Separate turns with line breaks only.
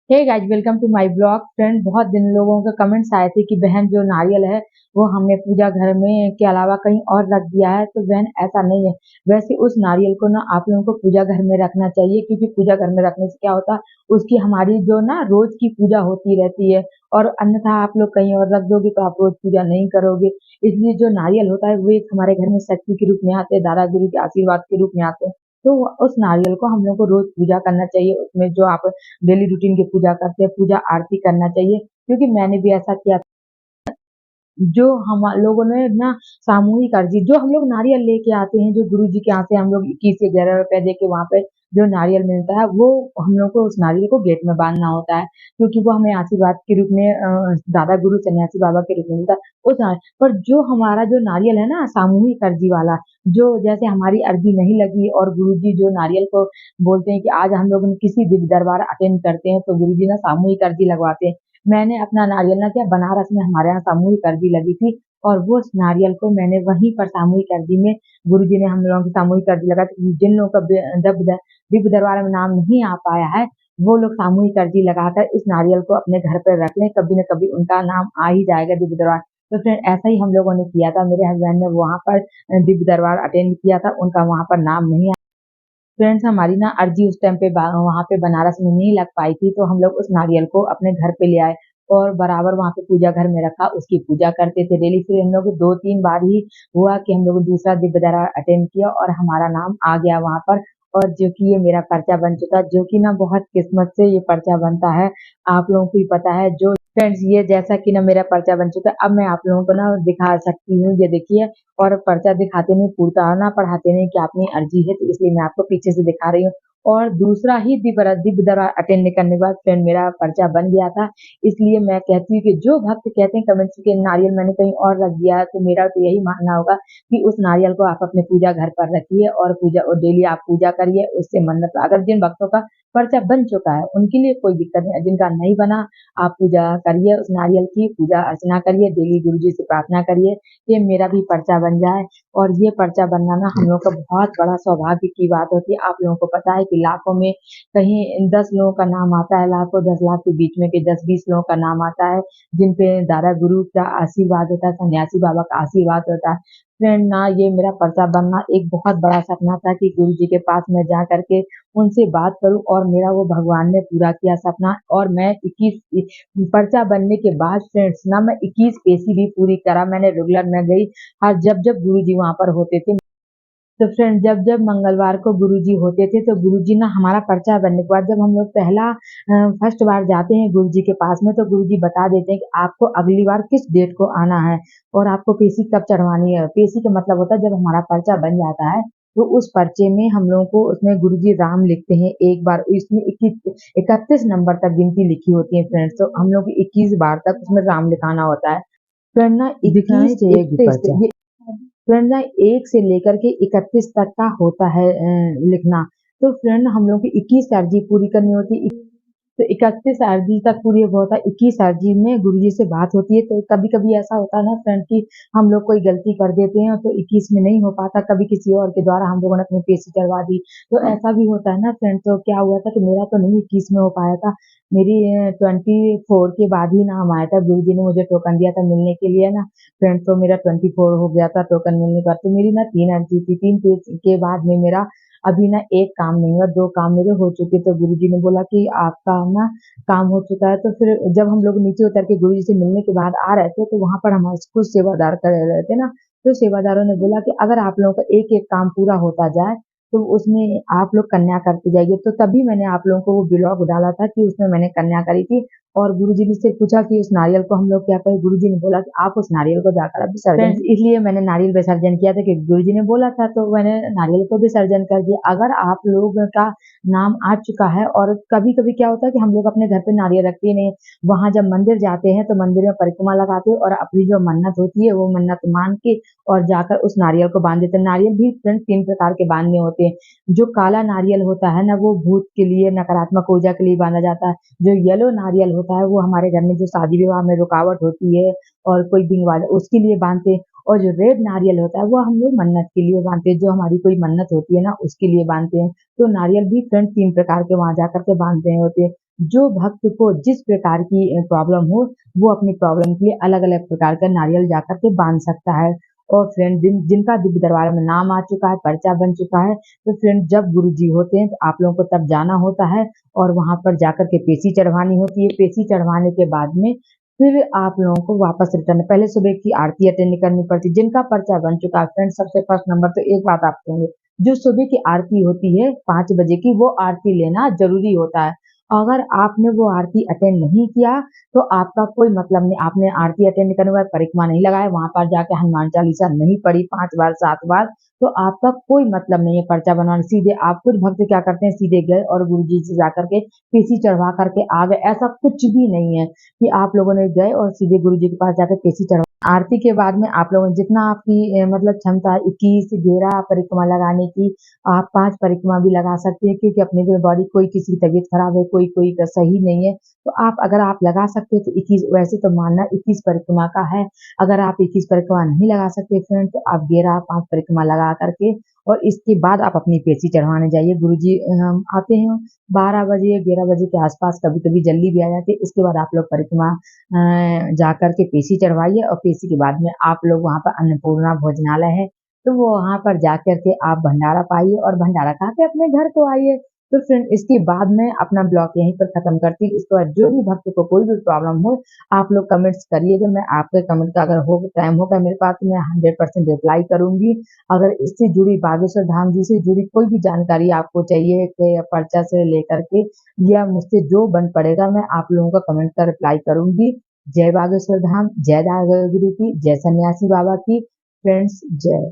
Hey guys, welcome to my blog. Friend, बहुत दिन लोगों के कमेंट्स आए थे कि बहन जो नारियल है वो हमने पूजा घर में के अलावा कहीं और रख दिया है। तो बहन, ऐसा नहीं है। वैसे उस नारियल को ना आप लोगों को पूजा घर में रखना चाहिए, क्योंकि पूजा घर में रखने से क्या होता है, उसकी हमारी जो ना रोज की पूजा होती रहती है। और अन्यथा आप लोग कहीं और रख दोगे तो आप रोज पूजा नहीं करोगे। इसलिए जो नारियल होता है वो एक हमारे घर में शक्ति के रूप में आते हैं, दादा गुरु के आशीर्वाद के रूप में आते हैं। तो उस नारियल को हम लोग को रोज पूजा करना चाहिए। उसमें जो आप डेली रूटीन की पूजा करते हैं, पूजा आरती करना चाहिए। क्योंकि मैंने भी ऐसा किया। जो हम लोगों ने ना सामूहिक अर्जी, जो हम लोग नारियल लेके आते हैं, जो गुरु जी के यहाँ से हम लोग 21 से 11 रुपए दे के वहां पे जो नारियल मिलता है, वो हम लोग को उस नारियल को गेट में बांधना होता है। क्योंकि वो हमें आशीर्वाद के रूप में दादा गुरु सन्यासी बाबा के रूप में मिलता है उस नारियल पर। जो हमारा जो नारियल है ना सामूहिक अर्जी वाला, जो जैसे हमारी अर्जी नहीं लगी और गुरु जी जो नारियल को बोलते हैं कि आज हम लोग किसी दिव्य दरबार अटेंड करते हैं, तो गुरु जी ना सामूहिक अर्जी लगवाते हैं। मैंने अपना नारियल ना क्या, बनारस में हमारे यहाँ सामूहिक अर्जी लगी थी, और वो उस नारियल को मैंने वहीं पर सामूहिक अर्जी में, गुरुजी ने हम लोगों की सामूहिक अर्जी लगा थी। जिन लोगों का दिव्य दरबार में नाम नहीं आ पाया है, वो लोग सामूहिक अर्जी लगाकर इस नारियल को अपने घर पर रख लें, कभी न कभी उनका नाम आ ही जाएगा दिव्य दरबार। तो फिर ऐसा ही हम लोगों ने किया था। मेरे हस्बैंड ने वहां पर दिव्य दरबार अटेंड किया था, उनका वहां पर नाम नहीं। फ्रेंड्स, हमारी ना अर्जी उस टाइम पे वहां पे बनारस में नहीं लग पाई थी, तो हम लोग उस नारियल को अपने घर पे ले आए और बराबर वहां पे पूजा घर में रखा, उसकी पूजा करते थे डेली। फिर हम लोग 2-3 बार ही हुआ कि हम लोग दूसरा दिव्य दरबार अटेंड किया और हमारा नाम आ गया वहां पर। और जो कि ये मेरा पर्चा बन चुका, जो कि ना बहुत किस्मत से ये पर्चा बनता है। आप लोगों को ही पता है। जो फ्रेंड्स, ये जैसा कि ना मेरा पर्चा बन चुका है, अब मैं आप लोगों को ना दिखा सकती हूँ, ये देखिए। और पर्चा दिखाते नहीं पूरता ना, पढ़ाते नहीं कि अपनी अर्जी है, तो इसलिए मैं आपको पीछे से दिखा रही हूँ। और दूसरा ही दिव्य दरबार अटेंड करने के बाद फ्रेंड मेरा पर्चा बन गया था। इसलिए मैं कहती हूँ कि जो भक्त कहते हैं कमेंट्स के नारियल मैंने कहीं और रख दिया है, तो मेरा तो यही मानना होगा कि उस नारियल को आप अपने पूजा घर पर रखिए और पूजा, और डेली आप पूजा करिए, उससे मन्नत। अगर जिन भक्तों का पर्चा बन चुका है उनके लिए कोई दिक्कत नहीं है, जिनका नहीं बना, आप पूजा करिए, उस नारियल की पूजा अर्चना करिए, डेली गुरु जी से प्रार्थना करिए कि मेरा भी पर्चा बन जाए। और ये पर्चा बनना ना हम लोग का बहुत बड़ा सौभाग्य की बात होती है। आप लोगों को पता है कि लाखों में कहीं 10 लोगों का नाम आता है, लाखों 10 लाख के बीच में के 10-20 लोगों का नाम आता है, जिन पे दादा गुरु का आशीर्वाद होता है, सन्यासी बाबा का आशीर्वाद होता है। फ्रेंड ना, ये मेरा पर्चा बनना एक बहुत बड़ा सपना था कि गुरु जी के पास मैं जा करके उनसे बात करूं, और मेरा वो भगवान ने पूरा किया सपना। और मैं 21 पर्चा बनने के बाद फ्रेंड्स ना, मैं 21 पेशी भी पूरी करा। मैंने रेगुलर में गई, और जब जब गुरुजी वहां पर होते थे, तो फ्रेंड जब जब मंगलवार को गुरुजी होते थे, तो गुरुजी ना हमारा पर्चा बनने के बाद जब हम लोग पहला फर्स्ट बार जाते हैं गुरुजी के पास में, तो गुरुजी बता देते हैं कि आपको अगली बार किस डेट को आना है और आपको पेशी कब चढ़वानी है। पेशी का मतलब होता है जब हमारा पर्चा बन जाता है, तो उस पर्चे में हम लोगों को, उसमें गुरुजी राम लिखते हैं एक बार, इसमें 31 नंबर तक गिनती लिखी होती है फ्रेंड्स, तो हम लोग 21 बार तक उसमें राम लिखाना होता है। फ्रेंड ना
दिखाना ही
21
चाहिए कि
31
पर्चा।
ये फ्रेंड ना 1 से लेकर के 31 तक का होता है लिखना। तो फ्रेंड हम लोग की 21 अर्जी पूरी करनी होती है। तो 31 अर्जी तक पूरी होता है। 21 अर्जी में गुरुजी से बात होती है। तो कभी कभी ऐसा होता है ना फ्रेंड कि हम लोग कोई गलती कर देते हैं, तो 21 में नहीं हो पाता, कभी किसी और के द्वारा हम लोगों ने अपनी पेशी चढ़वा दी, तो ऐसा भी होता है ना फ्रेंड। तो क्या हुआ था कि मेरा तो नहीं 21 में हो पाया था, मेरी 24 के बाद ही नाम आया था। गुरु जी ने मुझे टोकन दिया था मिलने के लिए ना फ्रेंड, तो मेरा 24 हो गया था टोकन मिलने के बाद। तो मेरी ना 3 अर्जी थी, 3 पेज के बाद में मेरा अभी ना एक काम नहीं हुआ, 2 काम मेरे हो चुके। तो गुरुजी ने बोला कि आपका ना काम हो चुका है। तो फिर जब हम लोग नीचे उतर के गुरुजी से मिलने के बाद आ रहे थे, तो वहां पर हमारे कुछ सेवादार कर रहे थे ना, तो सेवादारों ने बोला कि अगर आप लोगों का एक एक काम पूरा होता जाए, तो उसमें आप लोग कन्या करते जाइए। तो तभी मैंने आप लोगों को वो ब्लॉग डाला था कि उसमें मैंने कन्या करी थी। और गुरुजी ने से पूछा कि उस नारियल को हम लोग क्या करें। गुरुजी ने बोला कि आप उस नारियल को जाकर अब विसर्जन, इसलिए मैंने नारियल विसर्जन किया था कि गुरुजी ने बोला था, तो मैंने नारियल को विसर्जन कर दिया। अगर आप लोग का नाम आ चुका है, और कभी कभी क्या होता है कि हम लोग अपने घर पे नारियल रखते ही नहीं, वहां जब मंदिर जाते हैं तो मंदिर में परिक्रमा लगाते हैं और अपनी जो मन्नत होती है वो मन्नत मान के और जाकर उस नारियल को बांध देते हैं। नारियल भी फ्रेंड्स 3 प्रकार के बांधने होते हैं। जो काला नारियल होता है ना, वो भूत के लिए, नकारात्मक ऊर्जा के लिए बांधा जाता है। जो येलो नारियल होता है वो हमारे घर में जो शादी विवाह में रुकावट होती है और कोई बिंग वाले उसके लिए बांधते हैं। और जो रेड नारियल होता है वो हम लोग मन्नत के लिए बांधते हैं, जो हमारी कोई मन्नत होती है ना उसके लिए बांधते हैं। तो नारियल भी फ्रेंड्स 3 प्रकार के वहां जाकर के बांधते हैं होते हैं। जो भक्त को जिस प्रकार की प्रॉब्लम हो, वो अपनी प्रॉब्लम के लिए अलग-अलग प्रकार का नारियल जाकर के बाँध सकता है। और फ्रेंड जिनका दिव्य दरबार में नाम आ चुका है, पर्चा बन चुका है, तो फ्रेंड जब गुरुजी होते हैं तो आप लोगों को तब जाना होता है और वहाँ पर जाकर के पेशी चढ़वानी होती है। पेशी चढ़वाने के बाद में फिर आप लोगों को वापस रिटर्न पहले सुबह की आरती अटेंड करनी पड़ती है। जिनका पर्चा बन चुका है फ्रेंड, सबसे फर्स्ट नंबर तो एक बात आप कहेंगे, जो सुबह की आरती होती है 5 बजे की, वो आरती लेना ज़रूरी होता है। अगर आपने वो आरती अटेंड नहीं किया, तो आपका कोई मतलब नहीं। आपने आरती अटेंड करने के बाद परिक्रमा नहीं लगाया, वहाँ पर जाके हनुमान चालीसा नहीं पढ़ी 5 बार 7 बार, तो आपका कोई मतलब नहीं है पर्चा बनवाने। सीधे आप कुछ भक्त क्या करते हैं, सीधे गए और गुरुजी से जाकर के पेशी चढ़वा करके आ गए। ऐसा कुछ भी नहीं है कि आप लोगों ने गए और सीधे गुरुजी के पास जाकर पेशी चढ़वा। आरती के बाद में आप लोगों ने जितना आपकी मतलब क्षमता है 21 घेरा परिक्रमा लगाने की, आप 5 परिक्रमा भी लगा सकते हैं, क्योंकि अपनी जो बॉडी कोई किसी की तबीयत खराब है, कोई का सही नहीं है, तो आप अगर आप लगा सकते हैं तो 21, वैसे तो मानना 21 परिक्रमा का है। अगर आप 21 परिक्रमा नहीं लगा सकते फ्रेंड, तो आप घेरा 5 परिक्रमा लगा करके और इसके बाद आप अपनी पेशी चढ़वाने जाइए। गुरुजी आते हैं 12 बजे 11 बजे के आसपास, कभी-कभी जल्दी भी आ जाते हैं। इसके बाद आप लोग परिक्रमा जाकर के पेशी चढ़वाइए और पेशी के बाद में आप लोग वहाँ पर अन्नपूर्णा भोजनालय है, तो वो वहाँ पर जाकर के आप भंडारा पाइए और भंडारा खा के अपने घर को आइए। तो फ्रेंड इसके बाद मैं अपना ब्लॉग यहीं पर खत्म करती हूँ। इसके बाद जो भी भक्त को कोई भी प्रॉब्लम हो, आप लोग कमेंट्स करिएगा। मैं आपके कमेंट का अगर हो टाइम होगा मेरे पास, तो मैं 100% रिप्लाई करूँगी। अगर इससे जुड़ी बागेश्वर धाम जी से जुड़ी कोई भी जानकारी आपको चाहिए कि पर्चा से लेकर के या मुझसे जो बन पड़ेगा, मैं आप लोगों का कमेंट का रिप्लाई करूँगी। जय बागेश्वर धाम, जय दादा गुरु की, जय सन्यासी बाबा की। फ्रेंड्स, जय।